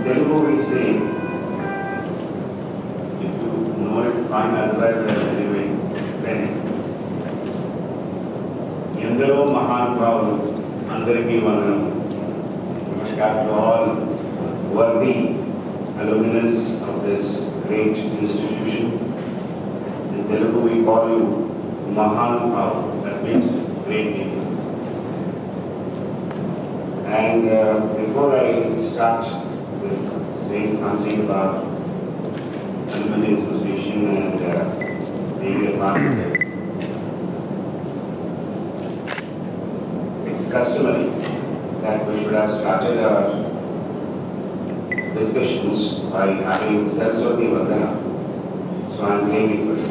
Telugu we say, if you know it, fine, otherwise anyway, explain it. Endaro Mahanubhavulu, Andariki Vandanam. Namaskar to all worthy alumni of this great institution. In Telugu we call you Mahanubhavulu, that means great people. And before I start with saying something about Alumni Association and being a part of it, it's customary that we should have started our discussions by having Saraswati Vandana. So I am thanking for it.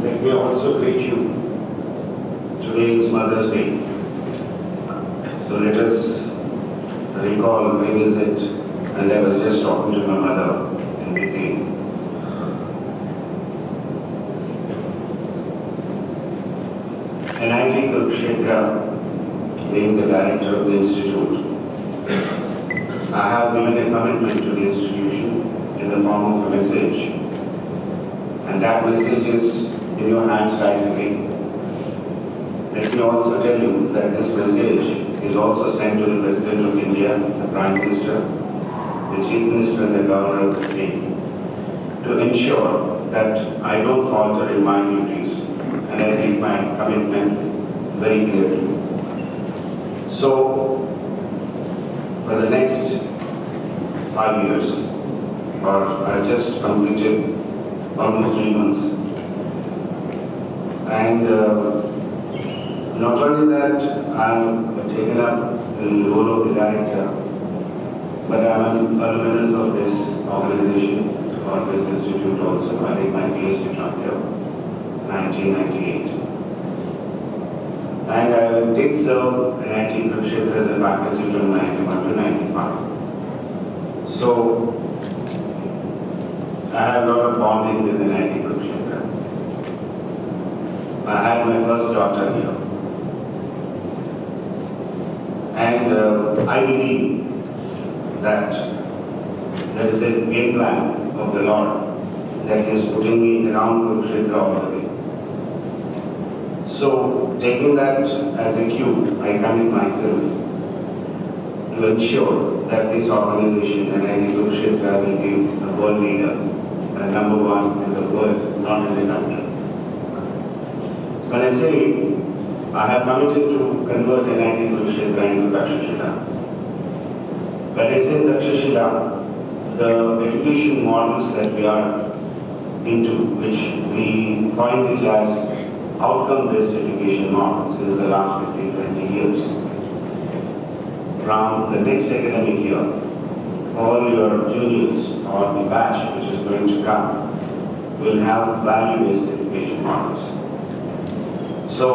Let me also greet you. Today is Mother's Day. So let us recall, revisit, and I was just talking to my mother in between. NIT Kurukshetra, being the director of the institute, I have given a commitment to the institution in the form of a message, and that message is in your hands right away. Let me also tell you that this message is also sent to the President of India, the Prime Minister, the Chief Minister and the Governor of the state, to ensure that I don't falter in my duties and I make my commitment very clearly. So, for the next 5 years, or I just completed almost 3 months, and not only that, I am taken up the role of the director, but I am an alumnus of this organization or this institute also. I did my PhD from here, 1998. And I did serve NIT Kurukshetra as a faculty from 91 to 95. So, I have a lot of bonding with NIT Kurukshetra. I had my first daughter here. And I believe that there is a game plan of the Lord that is putting me around Kurukshetra all the way. So, taking that as a cue, I commit myself to ensure that this organization, NIT Kurukshetra, will be a world leader, number one in the world, not in the country. When I say I have committed to convert NIT Kurukshetra into Takshashila, when I say Takshashila, the education models that we are into, which we coined it as outcome-based education models since the last 15-20 years. From the next academic year, all your juniors or the batch which is going to come will have value-based education models. So,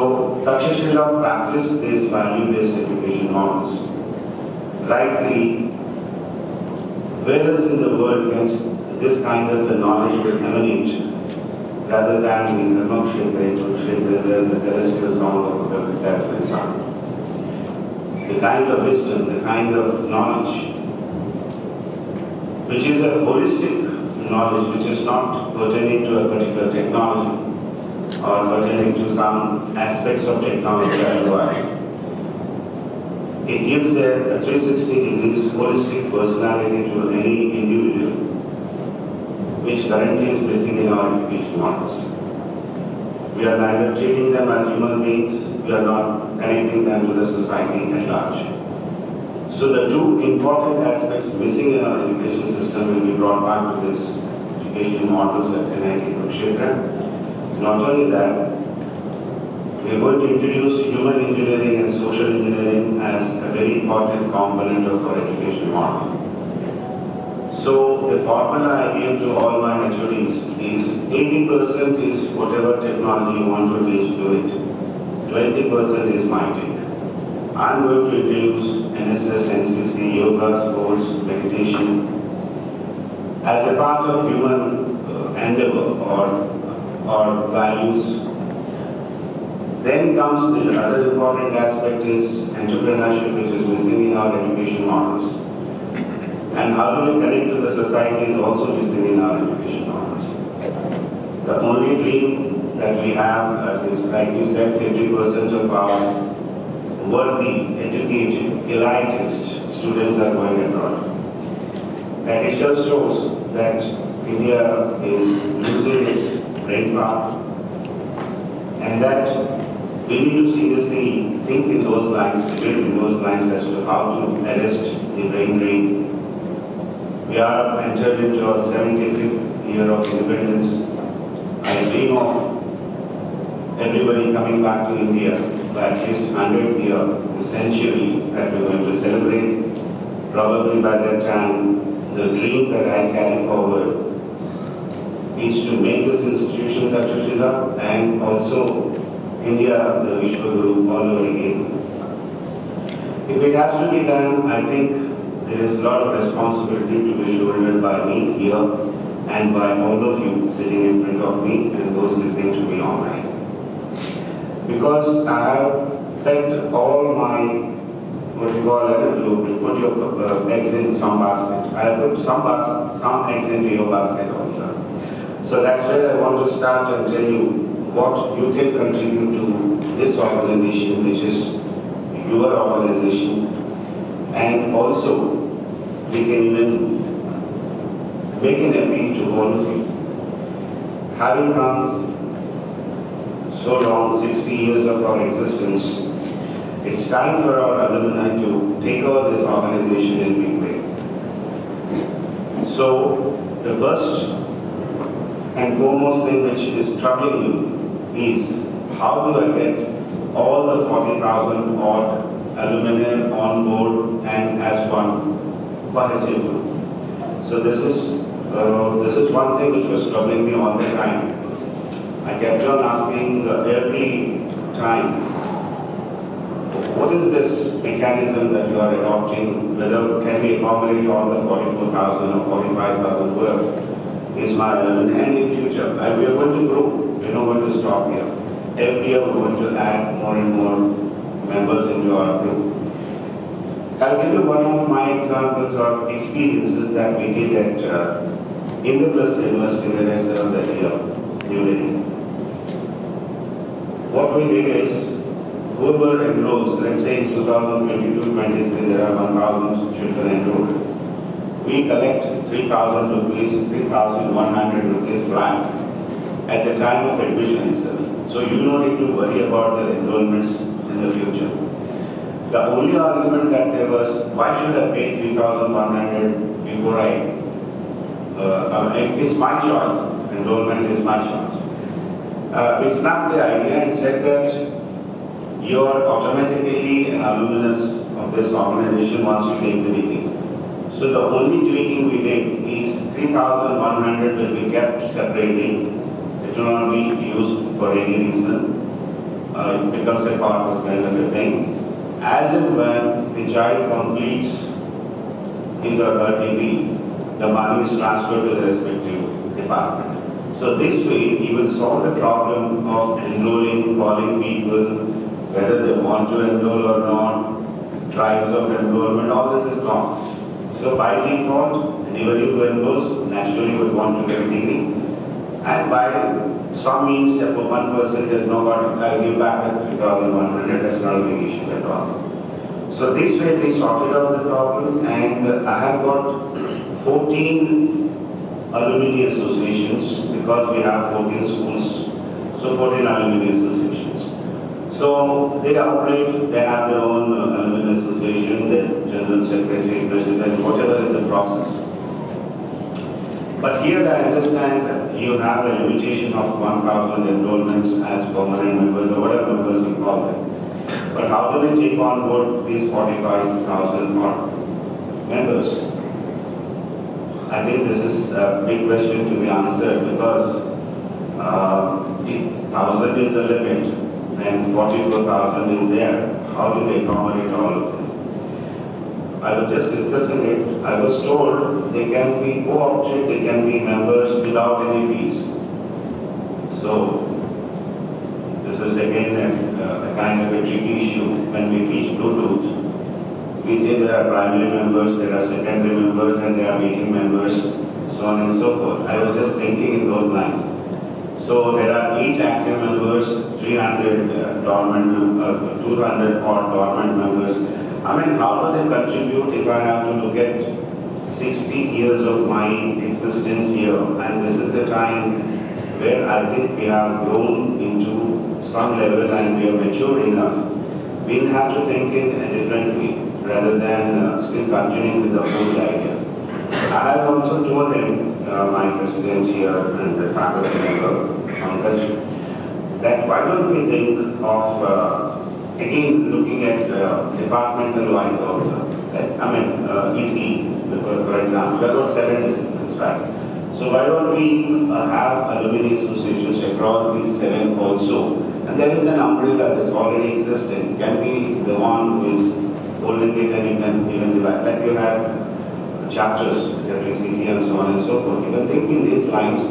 Takshashila practice these value-based education models. Rightly, where else in the world can this kind of a knowledge will emanate rather than in the Kurukshetra, where the celestial sound of the Gita has been sung. The kind of wisdom, the kind of knowledge, which is a holistic knowledge, which is not pertaining to a particular technology or pertaining to some aspects of technology otherwise. It gives a 360 degrees holistic personality to any individual, which currently is missing in our education models. We are neither treating them as human beings, we are not connecting them to the society at large. So the two important aspects missing in our education system will be brought back to this education models at NIT Kurukshetra. Not only that, we are going to introduce human engineering and social engineering as a very important component of our education model. So the formula I give to all my HODs is 80% is whatever technology you want to teach, do it. 20% is my take. I'm going to introduce NSS, NCC, yoga, sports, meditation as a part of human endeavor or values. Then comes the other important aspect is entrepreneurship, which is missing in our education models. And how do we connect to the society is also missing in our education models. The only dream that we have, as is like you said, 50% of our worthy, educated, elitist students are going abroad. And it just shows that India is losing its brain power, and that we need to seriously think in those lines, debate in those lines as to how to arrest the brain drain. We are entered into our 75th year of independence. I dream of everybody coming back to India by at least 100th year, the century that we're going to celebrate. Probably by that time, the dream that I carry forward is to make this institution Takshashila and also India, the Vishwaguru, all over again. If it has to be done, I think there is a lot of responsibility to be shouldered by me here and by all of you sitting in front of me and those listening to me online. Because I have pegged all my, what you call to put your eggs in some basket. I have put some eggs into your basket also. So that's where I want to start and tell you what you can contribute to this organization, which is your organization. And also, we can even make an appeal to all of you. Having come so long, 60 years of our existence, it's time for our alumni to take over this organization in a big way. So, the first and foremost thing which is troubling you is how do I get all the 40,000 odd alumni on board and as one cohesive. So this is one thing which was troubling me all the time. I kept on asking every time, what is this mechanism that you are adopting? Whether can we accommodate all the 44,000 or 45,000 work? Is my alumni, and in future we are going to grow. We're not going to stop here. Every year we're going to add more and more members into our group. I'll give you one of my examples of experiences that we did at Indraprastha University, where I served that year, New Delhi. What we did is, whoever enrolls, let's say in 2022-23, there are 1,000 children enrolled. We collect 3,000 rupees, 3,100 rupees flat at the time of admission itself. So you don't need to worry about the enrollments in the future. The only argument that there was, why should I pay 3,100 before it's my choice, enrollment is my choice. We snapped the idea and said that you are automatically an alumnus of this organization once you take the degree. So the only tweaking we did is 3,100 will be kept separately. It will not be used for any reason. It becomes a corpus kind of a thing. As and when the child completes his or her degree, the money is transferred to the respective department. So this way, he will solve the problem of enrolling, calling people, whether they want to enroll or not, tribes of enrollment, all this is gone. So by default, anybody who enrolls naturally would want to get a degree. And by some means, if one person does not got it, I'll give back at 3,100, that's not a big issue at all. So this way we sorted out the problem, and I have got 14 alumni associations because we have 14 schools, so 14 alumni associations. So they operate, they have their own alumni association, their general secretary, president, whatever is the process. But here I understand that you have a limitation of 1,000 enrollments as permanent members or whatever members you call them. But how do we take on board these 45,000 members? I think this is a big question to be answered because if 1,000 is the limit, then 44,000 is there. How do we accommodate all of them? I was just discussing it. I was told they can be co-opted, they can be members without any fees. So this is again a kind of a tricky issue. When we teach Bluetooth, we say there are primary members, there are secondary members, and there are meeting members, so on and so forth. I was just thinking in those lines. So there are each active members, 300 dormant, 200 odd dormant members. I mean, how do they contribute if I have to look at 60 years of my existence here? And this is the time where I think we have grown into some level and we are matured enough. We'll have to think in a different way rather than still continuing with the old idea. I have also told him, my president here and the faculty member, Pankaj, that why don't we think of again looking at departmental wise also. EC, for example, there are 7 disciplines, right? So why don't we have alumni associations across these 7 also? And there is an umbrella that's already existing. Can be the one who is holding it and you can even divide. Like you have chapters, electricity and so on and so forth. You can think in these lines.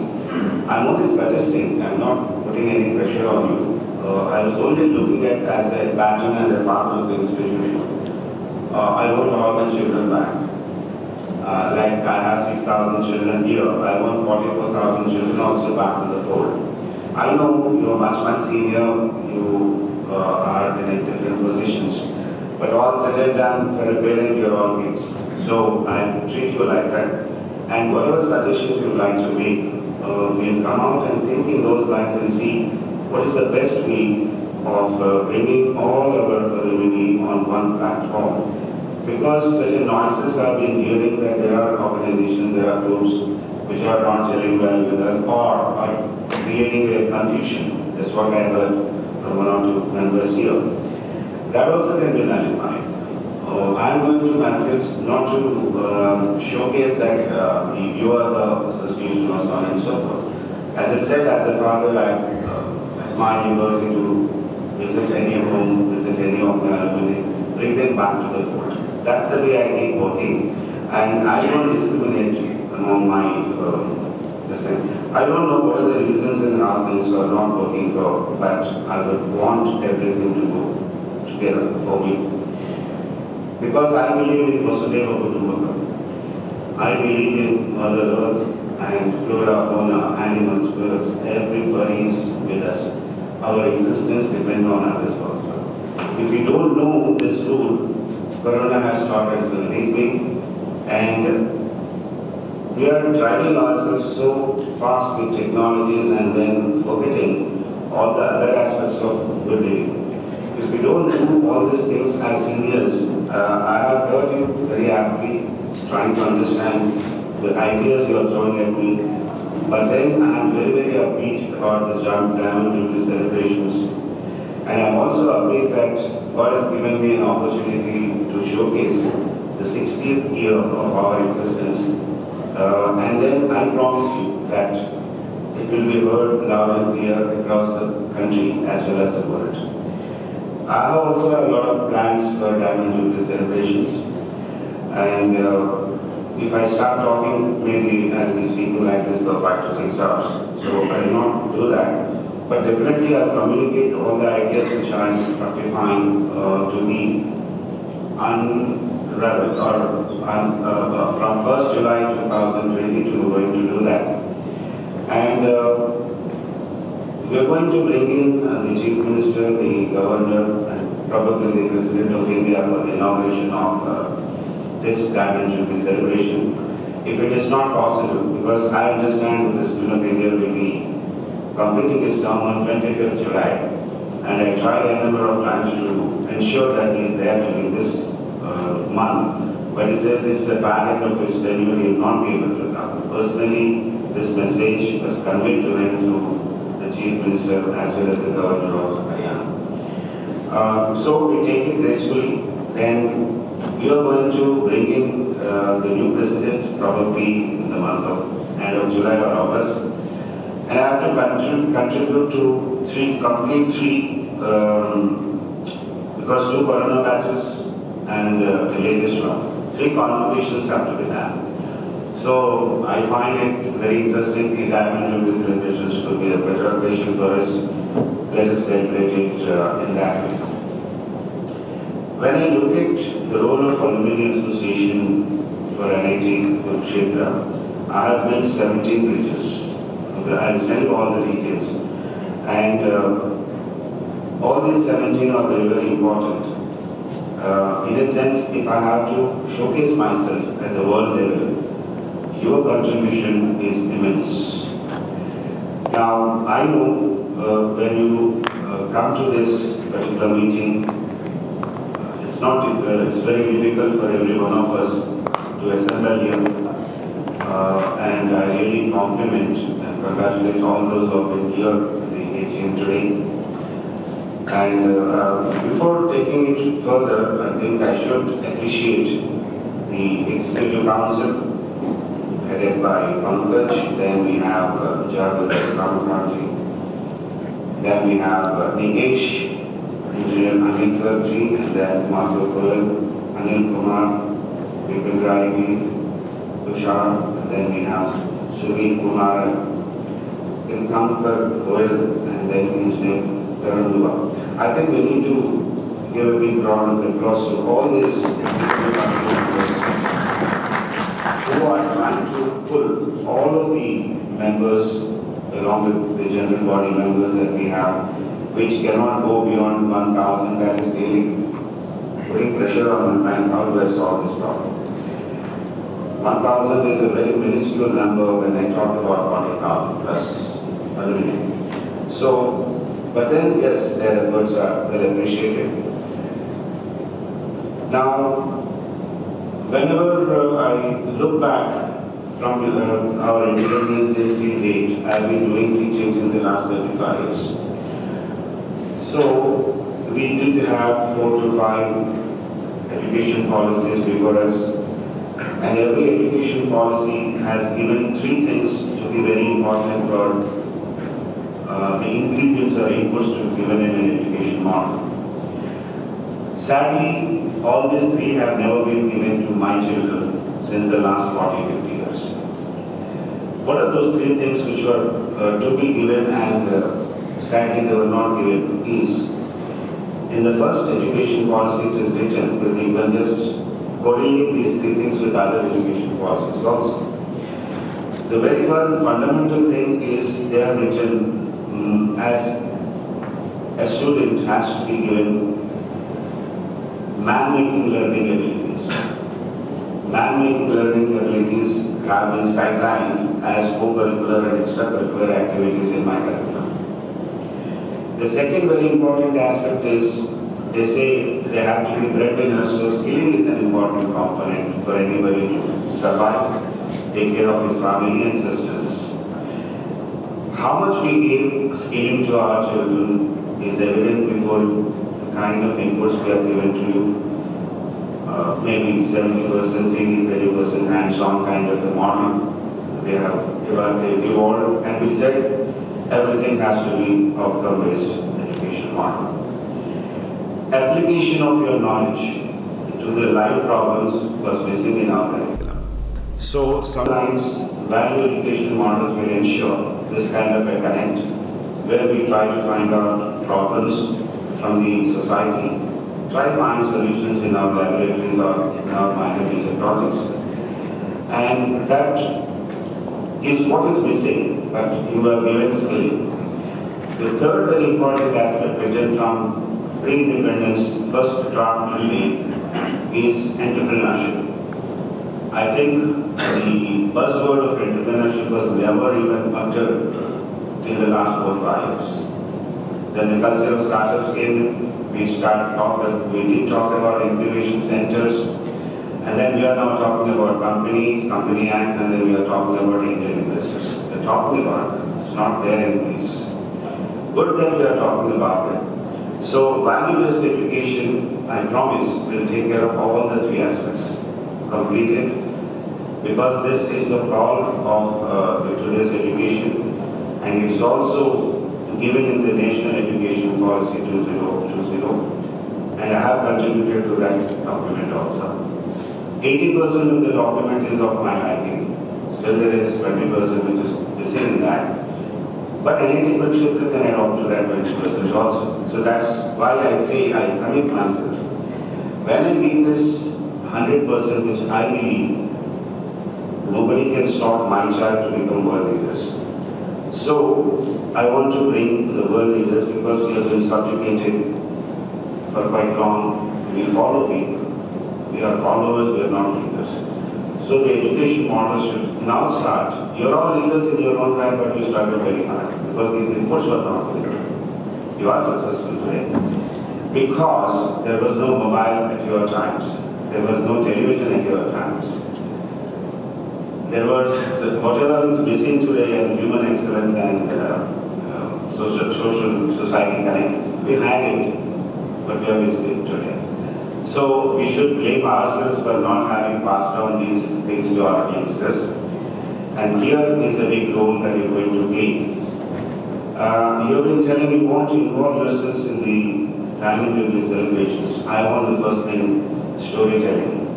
I'm only suggesting, I'm not putting any pressure on you. I was only looking at as a patron and a partner of the institution. I want all my children back. Like I have 6,000 children here, I want 44,000 children also back to the fold. I know you are much senior, you are in different positions, but all said and done, for a parent, you're all kids. So I treat you like that. And whatever suggestions you would like to make, we'll come out and think in those lines and see what is the best way of bringing all our alumni on one platform. Because certain noises have been hearing that there are organizations, there are groups which are not gelling well with us or are creating a confusion. That's what I heard from 1 or 2 members here. That also can be nullified. I'm going to manifest not to showcase that you are the association or so on and so forth. As I said, as a father, I my liberty to visit any home, visit any of my alumni, bring them back to the fold. That's the way I keep working. And I don't discriminate among my I don't know what are the reasons and how things are not working for, but I would want everything to go together for me. Because I believe in Vasudeva Kutumbakam. I believe in Mother Earth and flora, fauna, animals, birds. Everybody is with us. Our existence depends on others also. If we don't know this rule, Corona has started in a big way, and we are driving ourselves so fast with technologies and then forgetting all the other aspects of good living. If we don't do all these things as seniors, I have heard you very happily trying to understand the ideas you are throwing at me, but then I am very, very upbeat about the Diamond Jubilee celebrations. And I am also upbeat that God has given me an opportunity to showcase the 60th year of our existence. And then I promise you that it will be heard loud and clear across the country as well as the world. I have also a lot of plans for Diamond Jubilee celebrations. And if I start talking, maybe I'll be speaking like this for 5 to 6 hours. So I will not do that. But definitely I'll communicate all the ideas which I am fructifying to be unraveled or from 1st July 2022 we're going to do that. And we are going to bring in the Chief Minister, the Governor, and probably the President of India for the inauguration of this Diamond Jubilee celebration. If it is not possible, because I understand the President of India will be completing his term on 25th July, and I tried a number of times to ensure that he is there during this month, but he says it's the back end of his tenure, he will not be able to come. Personally, this message was conveyed to him through the Chief Minister as well as the Governor of Haryana. So we take it gracefully, then we are going to bring in the new President probably in the month of end of July or August. And I have to contribute to complete three, because 2 Corona batches and the latest one, 3 convocations have to be done. So I find it very interesting. The Diamond Jubilee celebrations could be a better occasion for us. Let us celebrate it in that way. When I look at the role of Alumni Association for NIT Kurukshetra, I have built 17 bridges. I'll send you all the details. And all these 17 are very, very important. In a sense, if I have to showcase myself at the world level, your contribution is immense. Now, I know when you come to this particular meeting, it's very difficult for every one of us to assemble here. And I really compliment and congratulate all those who have been here in the AGM today. And before taking it further, I think I should appreciate the Executive Council headed by Pankaj. Then we have Javed Ramakanji. Then we have Nikesh, Engineer Anil Ji, and then Master Goel, Anil Kumar, Vipin Rai, Tushar, and then we have Suveen Kumar, Tinthankar Goel, and then Engineer Tarandua. I think we need to give a big round of applause to all these executive officers who are trying to pull all of the members along with the general body members that we have, which cannot go beyond 1,000. That is really putting pressure on my mind. How do I solve this problem? 1,000 is a very minuscule number when I talk about 40,000 plus alumni. So, but then yes, their efforts are well appreciated. Now, whenever I look back from our Independence Day till date, I have been doing teachings in the last 35 years. So, we did have 4 to 5 education policies before us. And every education policy has given 3 things to be very important for the ingredients or inputs to be given in an education model. Sadly, all these 3 have never been given to my children since the last 40-50 years. What are those 3 things which were to be given and sadly they were not given is, in the first education policy it is written with even just correlate these three things with other education policies also. The very fundamental thing is they are written as a student has to be given man-making learning abilities. Man-making learning abilities have been sidelined as co-curricular and extracurricular activities in my curriculum. The second very important aspect is they say they have to be breadwinners, so skilling is an important component for anybody to survive, take care of his family and sustenance. How much we give skilling to our children is evident before the kind of inputs we have given to you. Maybe 70%, 30% hands-on kind of a model. They have evolved, and we said everything has to be outcome-based education model. Application of your knowledge to the live problems was missing in our curriculum. So sometimes value education models will ensure this kind of a connect where we try to find out problems from the society, try to find solutions in our laboratories or in our minor teacher projects. And that is what is missing, but you are given skill. The third very important aspect written from pre-independence first draft today is entrepreneurship. I think the buzzword of entrepreneurship was never even uttered in the last 4 or 5 years. Then the culture of startups came in, we did talk about incubation centers, and then we are now talking about companies, Company Act, and then we are talking about angel investors. We are talking about it, it's not there in place. Good that we are talking about it. So value-based education, I promise, will take care of all the 3 aspects. Completed, because this is the call of today's education, and it is also given in the National Education Policy 2020, and I have contributed to that document also. 80% of the document is of my liking. Still there is 20% which is missing in that. But NIT Kurukshetra can adopt to that 20% also. So that's why I say I commit myself. When I give this 100%, which I believe, nobody can stop my child to become world leaders. So I want to bring the world leaders because we have been subjugated for quite long. We follow people. We are followers, we are not leaders. So the education model should now start. You're all leaders in your own right, but you struggle very hard because these inputs were not there. You are successful today because there was no mobile at your times. There was no television at your times. There was whatever is missing today in human excellence and social society connect. We had it, but we are missing it today. So we should blame ourselves for not having passed on these things to our youngsters. And here is a big role that you're going to play. You have been telling me you want to involve yourselves in the family jubilee celebrations. I want the first thing, storytelling.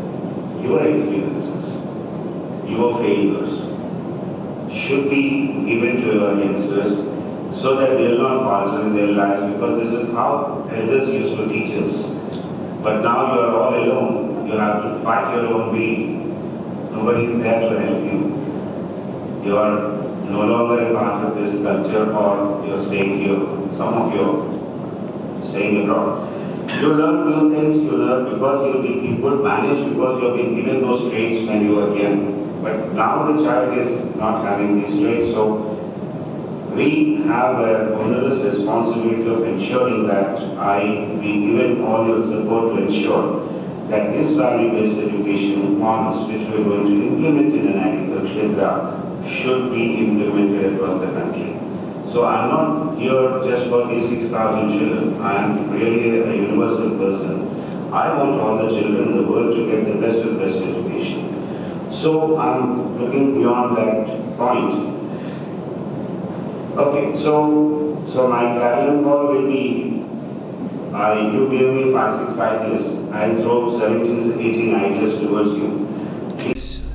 Your experiences, your failures should be given to your youngsters so that they will not falter in their lives, because this is how elders used to teach us. But now you are all alone. You have to fight your own way. Nobody is there to help you. You are no longer a part of this culture, or you are staying here. Some of you are staying abroad. You learn new things, you learn because you could manage because you have been given those traits when you were young. But now the child is not having these traits, so we have an onerous responsibility of ensuring that we given all your support to ensure that this value-based education models which we are going to implement in NIT Kurukshetra should be implemented across the country. So I am not here just for these 6,000 children. I am really a universal person. I want all the children in the world to get the best of best education. So I am looking beyond that point. Okay, so my clarion call will be, you gave me 5-6 ideas. I will throw 17-18 ideas towards you. Please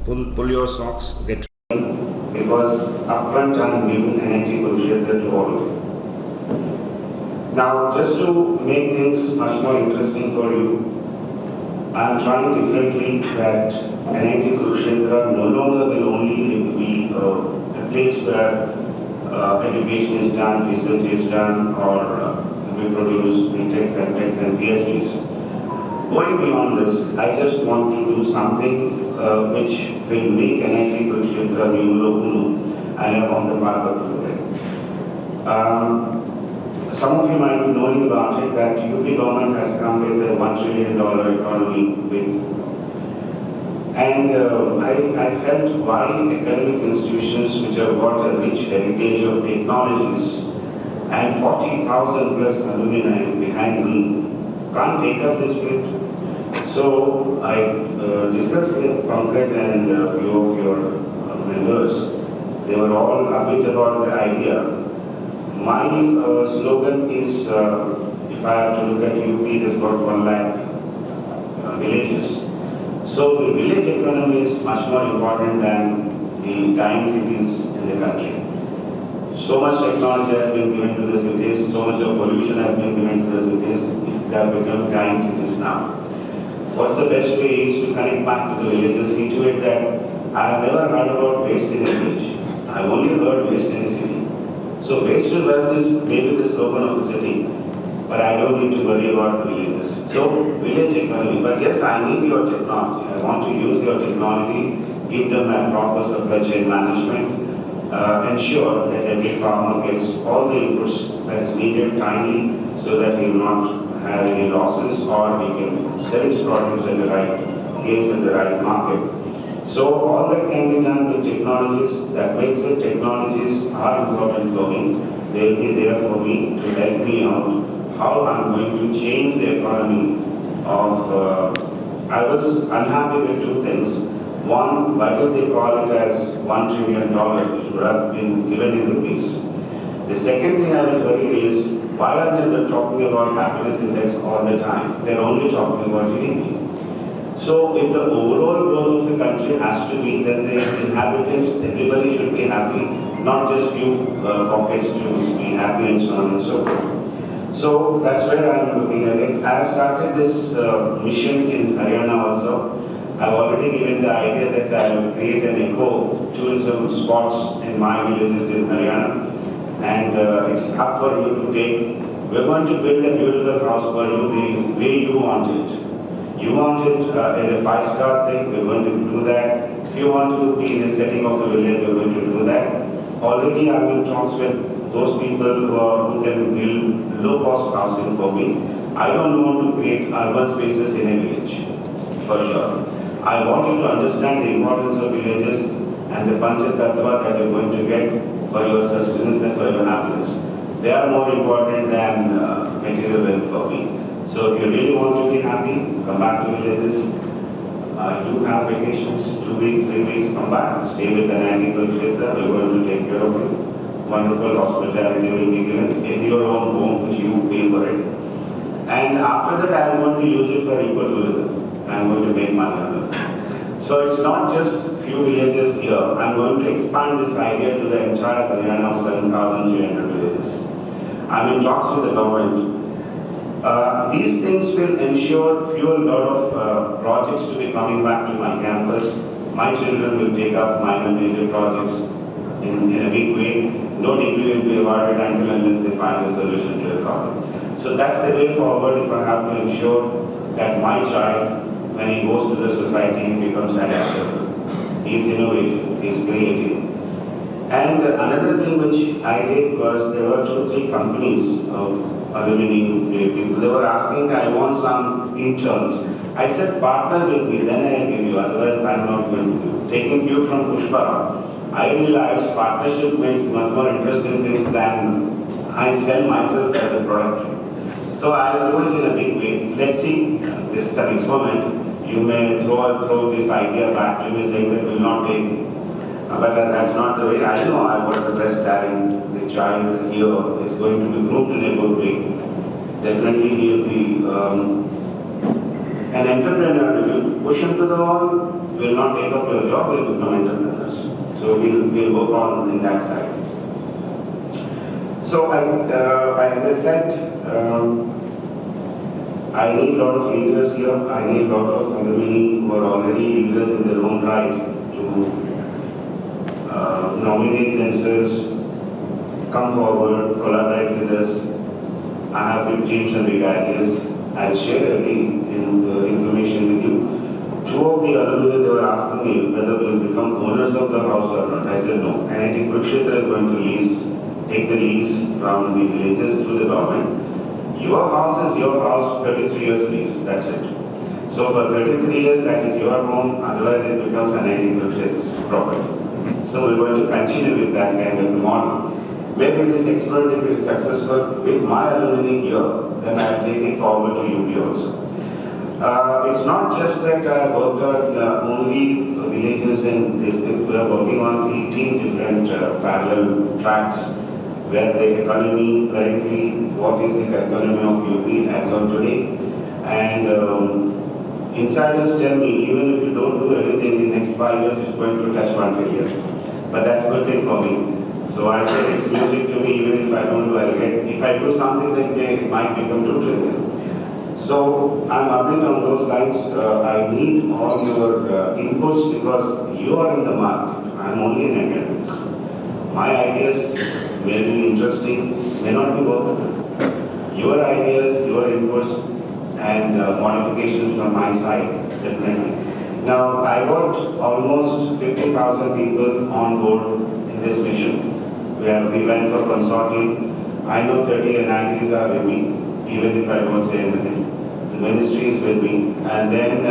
pull your socks, get ready, because upfront I am giving NIT Kurukshetra to all of you. Now, just to make things much more interesting for you, I am trying differently that NIT Kurukshetra no longer will only be a place where education is done, research is done, or we produce BTechs, MTechs and PhDs. Going beyond this, I just want to do something which will make NIT Kurukshetra numero uno, and I'm on the path of doing it. Some of you might be knowing about it that UP government has come with a $1 trillion economy bid. And I felt why academic institutions which have got a rich heritage of technologies and 40,000 plus alumni behind me can't take up this bid. So I discussed with Pankaj and a few of your members. They were all happy about the idea. My slogan is, if I have to look at UP, it has got 1 lakh villages. So the village economy is much more important than the dying cities in the country. So much technology has been given to the cities, so much of pollution has been given to the cities, they have become dying cities now. What's the best way is to connect back to the villages, see to it that I have never heard about waste in a village. I have only heard waste in a city. So waste to wealth is maybe the slogan of the city, but I don't need to worry about the villages. So village economy, but yes, I need your technology. I want to use your technology, give them a proper supply chain management, ensure that every farmer gets all the inputs that is needed timely so that he will not have any losses or he can sell his produce at the right place in the right market. So all that can be done with technologies, that makes it technologies are important for me. They will be there for me to help me out how I'm going to change the economy of, I was unhappy with 2 things. One, why did they call it as $1 trillion, which would have been given in rupees? The second thing I was worried is, why are they talking about happiness index all the time? They're only talking about GDP. So if the overall growth of the country has to be, then the inhabitants, everybody should be happy, not just few pockets to be happy and so on and so forth. So that's where I'm looking at it. I have started this mission in Haryana also. I've already given the idea that I will create an eco-tourism spots in my villages in Haryana. And it's up for you to take. We're going to build a beautiful house for you the way you want it. You want it in a 5-star thing, we're going to do that. If you want to be in a setting of a village, we're going to do that. Already I'm in talks with those people who can build low-cost housing for me. I don't want to create urban spaces in a village, for sure. I want you to understand the importance of villages and the panchatattva that you're going to get for your sustenance and for your happiness. They are more important than material wealth for me. So if you really want to be happy, come back to villages. I do have vacations, 2 weeks, 3 weeks, come back, stay with the NIT Kurukshetra, we're going to take care of you. Wonderful hospitality will be given in your own home, which you pay for it. And after that, I'm going to use it for ecotourism. I'm going to make money on it. So it's not just few villages here. I'm going to expand this idea to the entire Haryana of 7,300 villages. I'm in talks with the government. These things will ensure fuel a lot of projects to be coming back to my campus. My children will take up minor major projects in a big way. No degree will be awarded until unless they find a solution to the problem. So that's the way forward if I have to ensure that my child, when he goes to the society, he becomes adaptable. He is innovative, he is creative. And another thing which I did was there were 2 or 3 companies of alumni people. They were asking, I want some interns. I said, partner with me, then I will give you, otherwise I'm not going to do. Taking cue from Pushpa, I realized partnership makes much more interesting things than I sell myself as a product. So I'll do it in a big way. Let's see, this is an experiment. You may throw this idea back to me saying that will not take. But that's not the way. I know I've got the best talent. The child here is going to be groomed in a good way. Definitely he'll be an entrepreneur. If you push him to the wall, will not take up your job, will become entrepreneurs. So we'll work on in that side. So as I said, I need a lot of leaders here. I need a lot of alumni who are already leaders in their own right to nominate themselves, come forward, collaborate with us. I have 15 and regardless. I'll share every information with you. Two of the alumni, they were asking me whether we will become owners of the house or not. I said no. NIT Kurukshetra is going to take the lease from the villages through the government. Your house is your house, 33 years lease, that's it. So for 33 years, that is your home, otherwise it becomes NIT Kurukshetra's property. So we're going to continue with that kind of model. Maybe this experiment, if it is successful with my alumni here, then I'll take it forward to UP also. It's not just that I worked on only villages and districts. We are working on 18 different parallel tracks where the economy currently, what is the economy of UP as of today. And insiders tell me, even if you don't do anything in the next 5 years, it's going to touch 1 trillion. But that's a good thing for me. So I said it's music to me, even if I don't do, I'll get, if I do something that might become 2 trillion. So I'm upping on those lines. I need all your inputs because you are in the market. I'm only in academics. My ideas may be interesting, may not be workable. Your ideas, your inputs and modifications from my side, definitely. Now I got almost 50,000 people on board in this mission. We went for consortium. I know 30 NITs are with me, even if I don't say anything. The ministry is with me. And then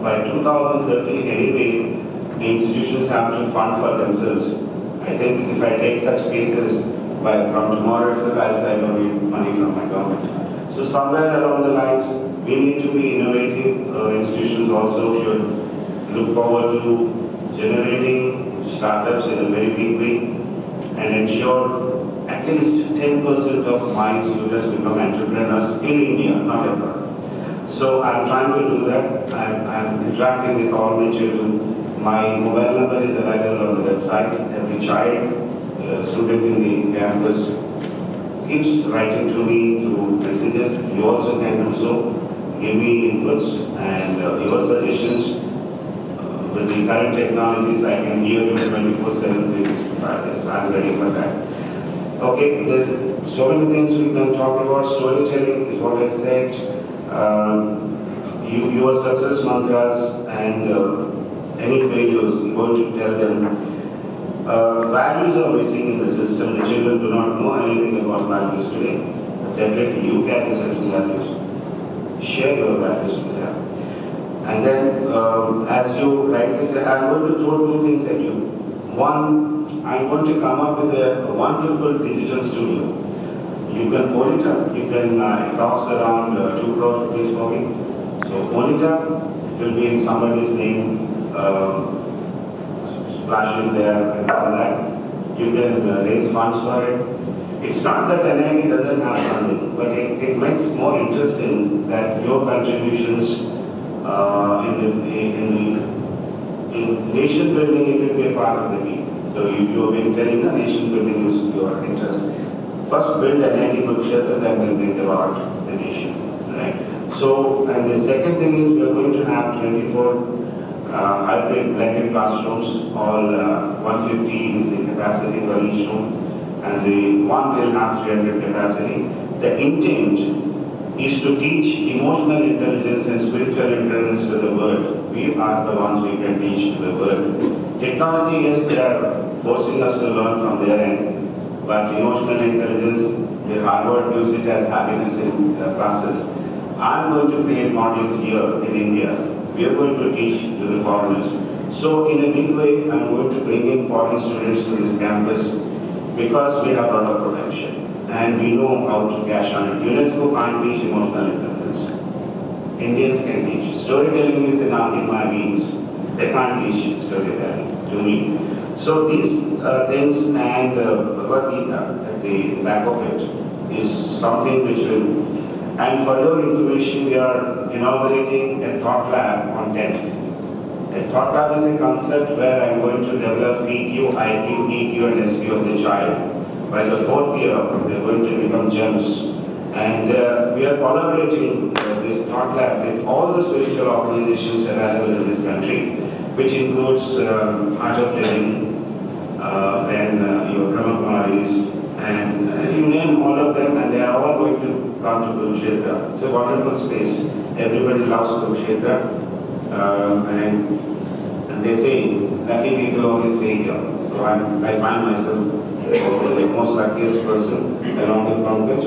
by 2030, anyway, the institutions have to fund for themselves. I think if I take such cases, from tomorrow itself, I'll say I don't need money from my government. So somewhere along the lines, we need to be innovative. Institutions also should look forward to generating startups in a very big way and ensure at least 10% of my students become entrepreneurs in India, not abroad. So I'm trying to do that. I'm interacting with all my children. My mobile number is available on the website. Every child, student in the campus keeps writing to me through messages. You also can do so. Give me inputs and your suggestions. With the current technologies, I can hear you 24/7, 365 days. I'm ready for that. Okay, there are so many things we can talk about. Storytelling is what I said. Your success mantras and any failures, you're going to tell them. Values are missing in the system. The children do not know anything about values today. Definitely you carry certain values. Share your values with them. And then, as you rightly said, I'm going to throw 2 things at you. One, I'm going to come up with a wonderful digital studio. You can own it up. You can, it costs around 2 crore rupees for me. So own it up. It will be in somebody's name, splashing there and all that. You can raise funds for it. It's not that NIT doesn't have funding, but it makes more interesting that your contributions in nation building, it will be a part of the game. So you have been telling the nation building is your interest. First build NIT Kurukshetra, then we'll think about the nation, right? So, and the second thing is we are going to have 24 hybrid blended classrooms, all 150 is the capacity for each room, and the one will have 300 capacity. The intent is to teach emotional intelligence and spiritual intelligence to the world. We are the ones we can teach to the world. Technology, yes, they are forcing us to learn from their end, but emotional intelligence, the Harvard use it as happiness in classes. I'm going to create modules here in India. We are going to teach to the foreigners. So in a big way, I'm going to bring in foreign students to this campus because we have a lot of potential. And we know how to cash on it. UNESCO can't teach emotional intelligence. Indians can teach. Storytelling is in my veins. They can't teach storytelling to me. So these things and Bhagavad Gita at the back of it is something which will. And for your information, we are inaugurating a thought lab on 10th. A thought lab is a concept where I'm going to develop EQ, IQ, EQ and SQ of the child. By the 4th year, they're going to become gems. And we are collaborating this thought lab with all the spiritual organizations available in this country, which includes Art of Living, then your Brahma Kumaris, and you name all of them, and they are all going to come to Kurukshetra. It's a wonderful space. Everybody loves Kurukshetra, and they say, lucky people always stay here. So I find myself the most luckiest person along with Pankaj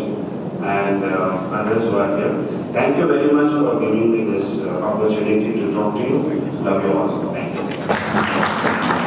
and others who are here. Thank you very much for giving me this opportunity to talk to you. Love you all. Thank you.